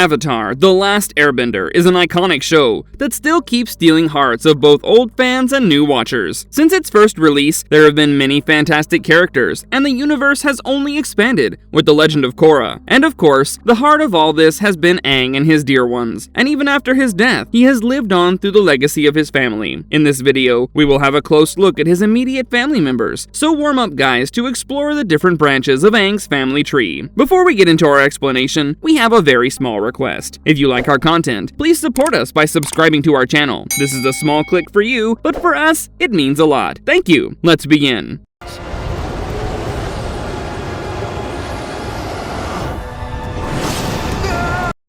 Avatar: The Last Airbender is an iconic show that still keeps stealing hearts of both old fans and new watchers. Since its first release, there have been many fantastic characters, and the universe has only expanded with the legend of Korra. And of course, the heart of all this has been Aang and his dear ones, and even after his death, he has lived on through the legacy of his family. In this video, we will have a close look at his immediate family members, so warm up guys to explore the different branches of Aang's family tree. Before we get into our explanation, we have a very small request. If you like our content, please support us by subscribing to our channel. This is a small click for you, but for us, it means a lot. Thank you. Let's begin.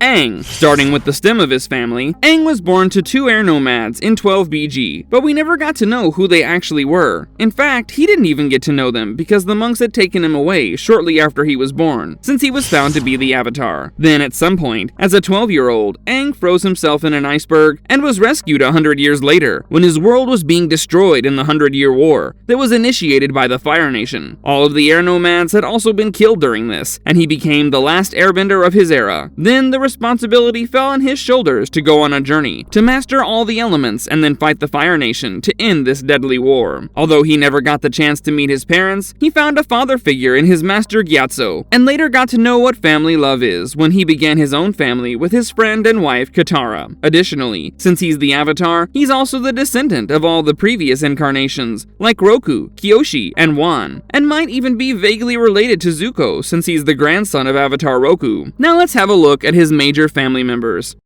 Aang. Starting with the stem of his family, Aang was born to two Air Nomads in 12 BG, but we never got to know who they actually were. In fact, he didn't even get to know them because the monks had taken him away shortly after he was born, since he was found to be the Avatar. Then at some point, as a 12-year-old, Aang froze himself in an iceberg and was rescued 100 years later, when his world was being destroyed in the 100-Year War that was initiated by the Fire Nation. All of the Air Nomads had also been killed during this, and he became the last airbender of his era. Then the responsibility fell on his shoulders to go on a journey, to master all the elements and then fight the Fire Nation to end this deadly war. Although he never got the chance to meet his parents, he found a father figure in his master Gyatso, and later got to know what family love is when he began his own family with his friend and wife Katara. Additionally, since he's the Avatar, he's also the descendant of all the previous incarnations, like Roku, Kyoshi, and Wan, and might even be vaguely related to Zuko since he's the grandson of Avatar Roku. Now let's have a look at his major family members.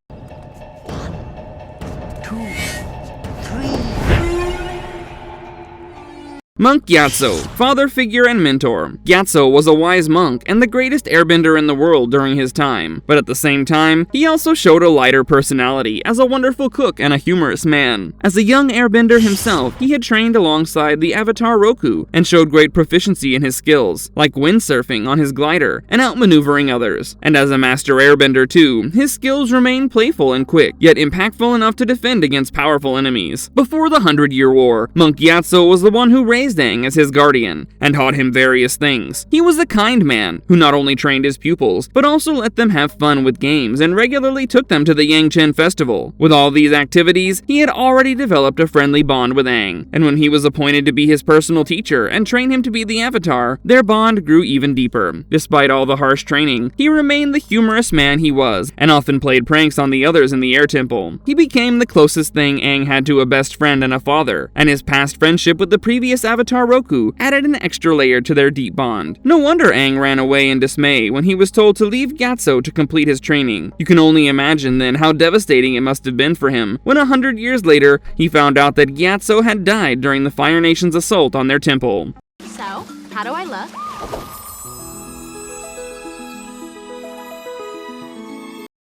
Monk Gyatso, father figure and mentor. Gyatso was a wise monk and the greatest airbender in the world during his time, but at the same time, he also showed a lighter personality as a wonderful cook and a humorous man. As a young airbender himself, he had trained alongside the Avatar Roku and showed great proficiency in his skills, like windsurfing on his glider and outmaneuvering others. And as a master airbender too, his skills remained playful and quick, yet impactful enough to defend against powerful enemies. Before the 100-Year War, Monk Gyatso was the one who raised Aang as his guardian, and taught him various things. He was a kind man, who not only trained his pupils, but also let them have fun with games and regularly took them to the Yangchen festival. With all these activities, he had already developed a friendly bond with Aang, and when he was appointed to be his personal teacher and train him to be the Avatar, their bond grew even deeper. Despite all the harsh training, he remained the humorous man he was, and often played pranks on the others in the Air Temple. He became the closest thing Aang had to a best friend and a father, and his past friendship with the previous Avatar Roku added an extra layer to their deep bond. No wonder Aang ran away in dismay when he was told to leave Gyatso to complete his training. You can only imagine then how devastating it must have been for him when 100 years later he found out that Gyatso had died during the Fire Nation's assault on their temple. So, how do I look?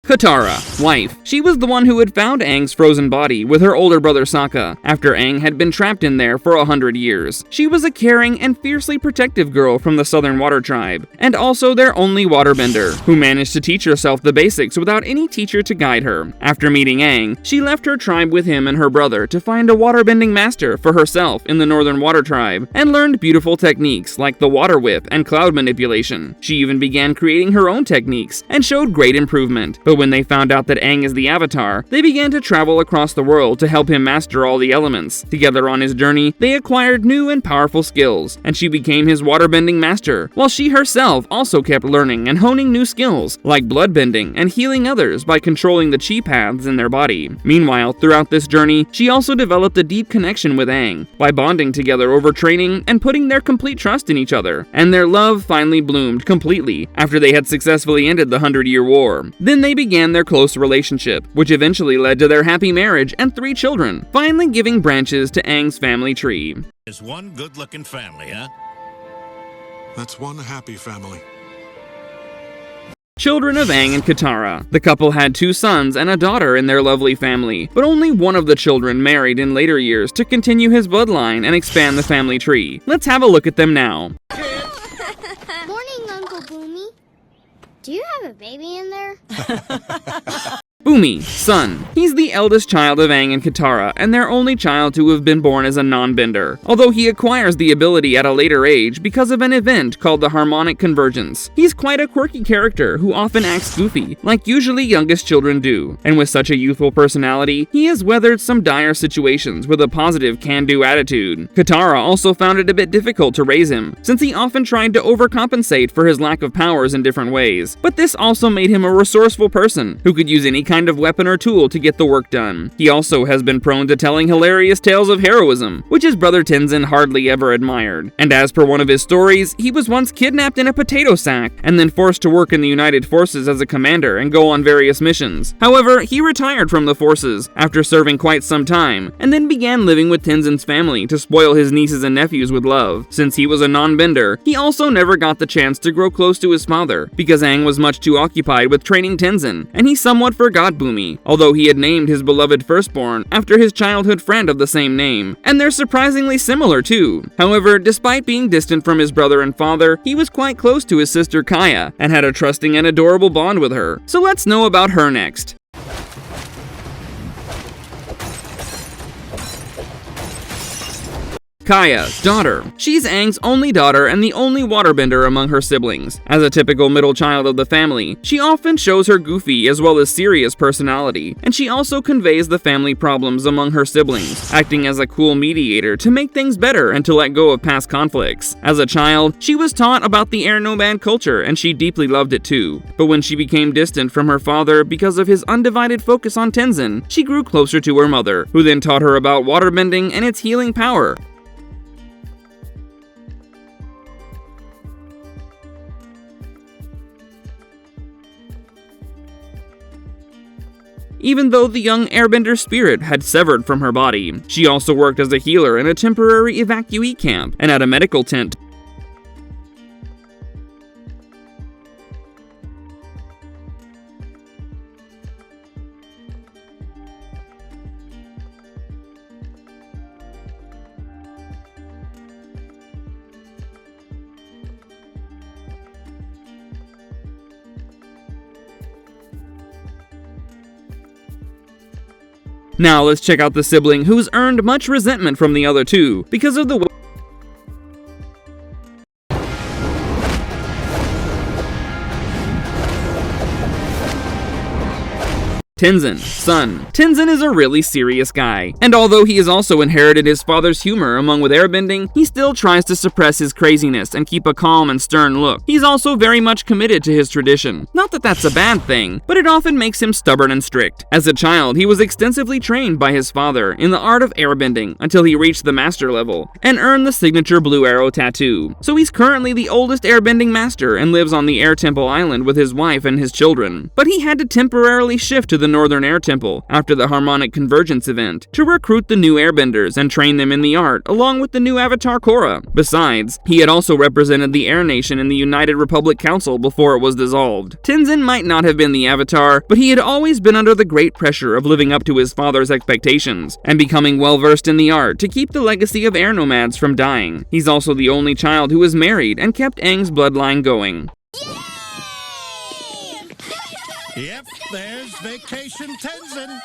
Katara, wife. She was the one who had found Aang's frozen body with her older brother Sokka, after Aang had been trapped in there for 100 years. She was a caring and fiercely protective girl from the Southern Water Tribe, and also their only waterbender, who managed to teach herself the basics without any teacher to guide her. After meeting Aang, she left her tribe with him and her brother to find a waterbending master for herself in the Northern Water Tribe, and learned beautiful techniques like the water whip and cloud manipulation. She even began creating her own techniques, and showed great improvement. But when they found out that Aang is the Avatar, they began to travel across the world to help him master all the elements. Together on his journey, they acquired new and powerful skills, and she became his waterbending master, while she herself also kept learning and honing new skills, like bloodbending and healing others by controlling the chi paths in their body. Meanwhile, throughout this journey, she also developed a deep connection with Aang, by bonding together over training and putting their complete trust in each other, and their love finally bloomed completely after they had successfully ended the 100-Year War. Then they began their close relationship, which eventually led to their happy marriage and 3 children, finally giving branches to Aang's family tree. There's one good-looking family, huh? That's one happy family. Children of Aang and Katara. The couple had 2 sons and a daughter in their lovely family, but only one of the children married in later years to continue his bloodline and expand the family tree. Let's have a look at them now. Morning, Uncle Boomy. Do you have a baby in there? Bumi, son. He's the eldest child of Aang and Katara, and their only child to have been born as a non-bender, although he acquires the ability at a later age because of an event called the harmonic convergence. He's quite a quirky character who often acts goofy, like usually youngest children do, and with such a youthful personality, he has weathered some dire situations with a positive can-do attitude. Katara also found it a bit difficult to raise him, since he often tried to overcompensate for his lack of powers in different ways, but this also made him a resourceful person who could use any kind of weapon or tool to get the work done. He also has been prone to telling hilarious tales of heroism, which his brother Tenzin hardly ever admired. And as per one of his stories, he was once kidnapped in a potato sack and then forced to work in the United Forces as a commander and go on various missions. However, he retired from the forces after serving quite some time, and then began living with Tenzin's family to spoil his nieces and nephews with love. Since he was a non-bender, he also never got the chance to grow close to his father, because Aang was much too occupied with training Tenzin, and he somewhat forgot Bumi, although he had named his beloved firstborn after his childhood friend of the same name, and they're surprisingly similar too. However, despite being distant from his brother and father, he was quite close to his sister Kaya, and had a trusting and adorable bond with her. So let's know about her next. Kaya, daughter. She's Aang's only daughter and the only waterbender among her siblings. As a typical middle child of the family, she often shows her goofy as well as serious personality, and she also conveys the family problems among her siblings, acting as a cool mediator to make things better and to let go of past conflicts. As a child, she was taught about the Air Nomad culture and she deeply loved it too. But when she became distant from her father because of his undivided focus on Tenzin, she grew closer to her mother, who then taught her about waterbending and its healing power. Even though the young Airbender spirit had severed from her body, she also worked as a healer in a temporary evacuee camp and at a medical tent. Now let's check out the sibling who's earned much resentment from the other two because of the way Tenzin, son. Tenzin is a really serious guy, and although he has also inherited his father's humor along with airbending, he still tries to suppress his craziness and keep a calm and stern look. He's also very much committed to his tradition. Not that that's a bad thing, but it often makes him stubborn and strict. As a child, he was extensively trained by his father in the art of airbending until he reached the master level, and earned the signature blue arrow tattoo. So he's currently the oldest airbending master and lives on the Air Temple Island with his wife and his children. But he had to temporarily shift to the Northern Air Temple after the harmonic convergence event to recruit the new airbenders and train them in the art along with the new avatar Korra. Besides, he had also represented the Air Nation in the United Republic Council before it was dissolved. Tenzin might not have been the avatar, but he had always been under the great pressure of living up to his father's expectations and becoming well versed in the art to keep the legacy of Air Nomads from dying. He's also the only child who was married and kept Aang's bloodline going. Yep, there's Vacation Tenzin.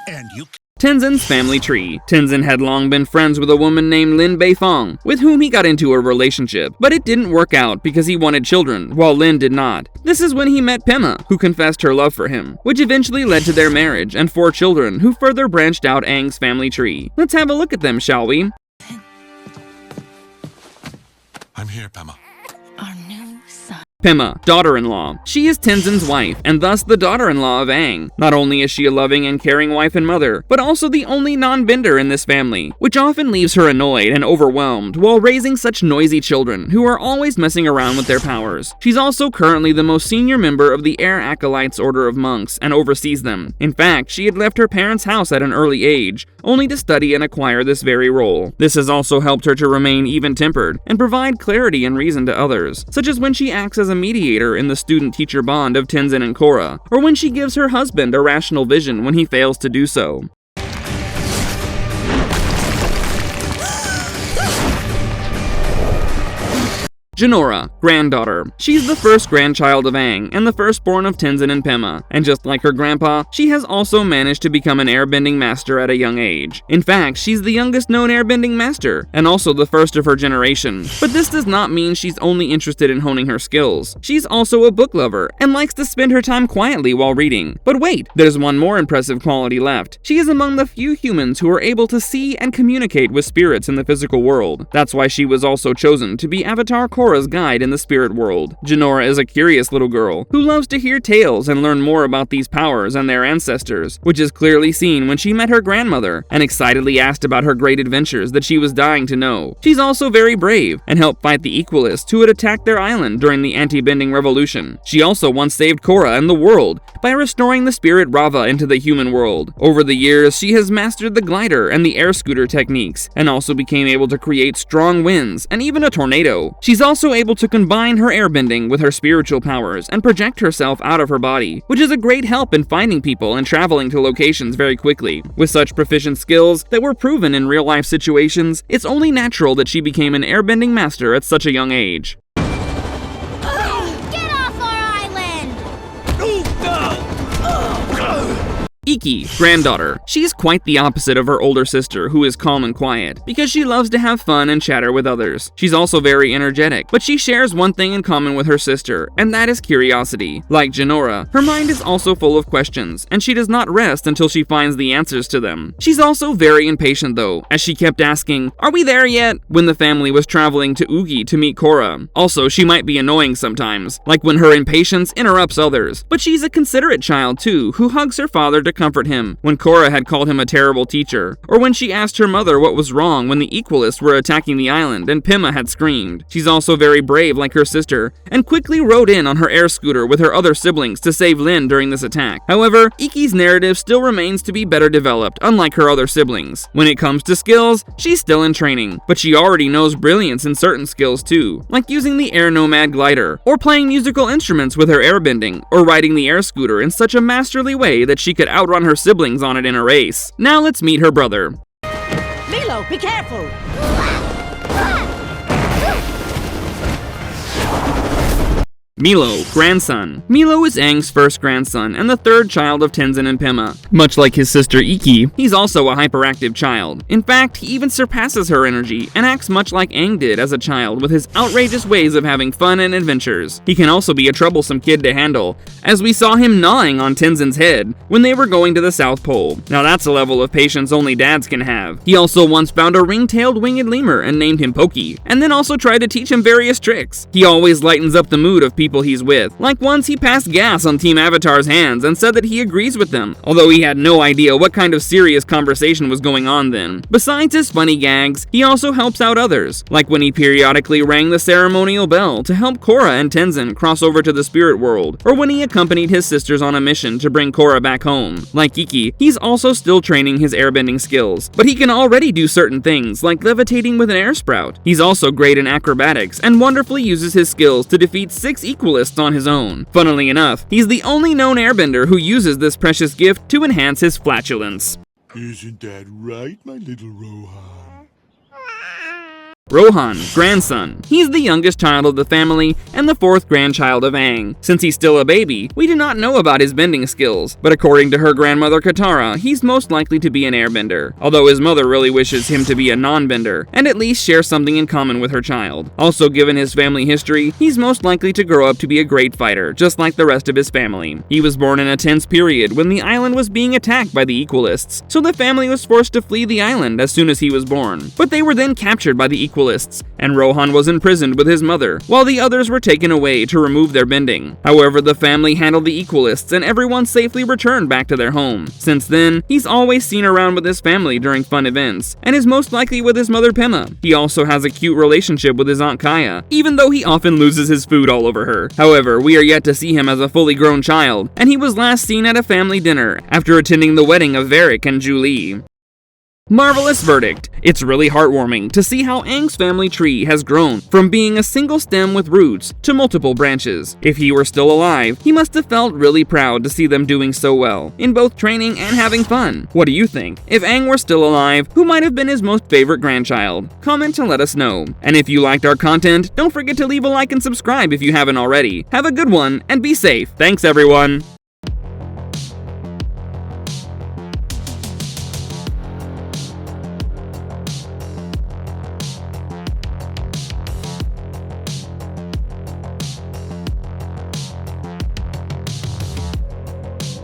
And you Tenzin's family tree. Tenzin had long been friends with a woman named Lin Beifong, with whom he got into a relationship, but it didn't work out because he wanted children, while Lin did not. This is when he met Pema, who confessed her love for him, which eventually led to their marriage and 4 children who further branched out Aang's family tree. Let's have a look at them, shall we? I'm here, Pema. Our new son. Pema, daughter-in-law. She is Tenzin's wife, and thus the daughter-in-law of Aang. Not only is she a loving and caring wife and mother, but also the only non-bender in this family, which often leaves her annoyed and overwhelmed while raising such noisy children who are always messing around with their powers. She's also currently the most senior member of the Air Acolytes Order of Monks and oversees them. In fact, she had left her parents' house at an early age, only to study and acquire this very role. This has also helped her to remain even-tempered and provide clarity and reason to others, such as when she acts as a mediator in the student-teacher bond of Tenzin and Korra, or when she gives her husband a rational vision when he fails to do so. Jinora, granddaughter. She's the first grandchild of Aang and the firstborn of Tenzin and Pema, and just like her grandpa, she has also managed to become an airbending master at a young age. In fact, she's the youngest known airbending master, and also the first of her generation. But this does not mean she's only interested in honing her skills. She's also a book lover, and likes to spend her time quietly while reading. But wait, there's one more impressive quality left. She is among the few humans who are able to see and communicate with spirits in the physical world. That's why she was also chosen to be Avatar Korra's guide in the spirit world. Jinora is a curious little girl who loves to hear tales and learn more about these powers and their ancestors, which is clearly seen when she met her grandmother and excitedly asked about her great adventures that she was dying to know. She's also very brave and helped fight the Equalists who had attacked their island during the anti-bending revolution. She also once saved Korra and the world by restoring the spirit Rava into the human world. Over the years, she has mastered the glider and the air scooter techniques, and also became able to create strong winds and even a tornado. She's also able to combine her airbending with her spiritual powers and project herself out of her body, which is a great help in finding people and traveling to locations very quickly. With such proficient skills that were proven in real-life situations, it's only natural that she became an airbending master at such a young age. Get off our island! Iki, granddaughter. She's quite the opposite of her older sister, who is calm and quiet, because she loves to have fun and chatter with others. She's also very energetic, but she shares one thing in common with her sister, and that is curiosity. Like Jinora, her mind is also full of questions, and she does not rest until she finds the answers to them. She's also very impatient though, as she kept asking, "Are we there yet?" when the family was traveling to Ugi to meet Korra. Also, she might be annoying sometimes, like when her impatience interrupts others, but she's a considerate child too, who hugs her father to comfort him when Korra had called him a terrible teacher, or when she asked her mother what was wrong when the Equalists were attacking the island and Pema had screamed. She's also very brave like her sister, and quickly rode in on her air scooter with her other siblings to save Lin during this attack. However, Iki's narrative still remains to be better developed, unlike her other siblings. When it comes to skills, she's still in training, but she already knows brilliance in certain skills too, like using the Air Nomad glider, or playing musical instruments with her airbending, or riding the air scooter in such a masterly way that she could outrun her siblings on it in a race. Now let's meet her brother. Milo, be careful! Milo, grandson. Milo is Aang's first grandson and the third child of Tenzin and Pema. Much like his sister Iki, he's also a hyperactive child. In fact, he even surpasses her energy and acts much like Aang did as a child with his outrageous ways of having fun and adventures. He can also be a troublesome kid to handle, as we saw him gnawing on Tenzin's head when they were going to the South Pole. Now that's a level of patience only dads can have. He also once found a ring-tailed winged lemur and named him Pokey, and then also tried to teach him various tricks. He always lightens up the mood of people he's with. Like once he passed gas on Team Avatar's hands and said that he agrees with them, although he had no idea what kind of serious conversation was going on then. Besides his funny gags, he also helps out others, like when he periodically rang the ceremonial bell to help Korra and Tenzin cross over to the spirit world, or when he accompanied his sisters on a mission to bring Korra back home. Like Iki, he's also still training his airbending skills, but he can already do certain things, like levitating with an air sprout. He's also great in acrobatics and wonderfully uses his skills to defeat 6 Equalists on his own. Funnily enough, he's the only known airbender who uses this precious gift to enhance his flatulence. Isn't that right, my little Rohan? Rohan, grandson. He's the youngest child of the family and the 4th grandchild of Aang. Since he's still a baby, we do not know about his bending skills, but according to her grandmother Katara, he's most likely to be an airbender, although his mother really wishes him to be a non-bender, and at least share something in common with her child. Also, given his family history, he's most likely to grow up to be a great fighter, just like the rest of his family. He was born in a tense period when the island was being attacked by the Equalists, so the family was forced to flee the island as soon as he was born. But they were then captured by the Equalists, and Rohan was imprisoned with his mother, while the others were taken away to remove their bending. However, the family handled the Equalists and everyone safely returned back to their home. Since then, he's always seen around with his family during fun events, and is most likely with his mother Pema. He also has a cute relationship with his Aunt Kaya, even though he often loses his food all over her. However, we are yet to see him as a fully grown child, and he was last seen at a family dinner after attending the wedding of Varric and Julie. Marvelous verdict. It's really heartwarming to see how Aang's family tree has grown from being a single stem with roots to multiple branches. If he were still alive, he must have felt really proud to see them doing so well, in both training and having fun. What do you think? If Aang were still alive, who might have been his most favorite grandchild? Comment to let us know. And if you liked our content, don't forget to leave a like and subscribe if you haven't already. Have a good one, and be safe. Thanks everyone!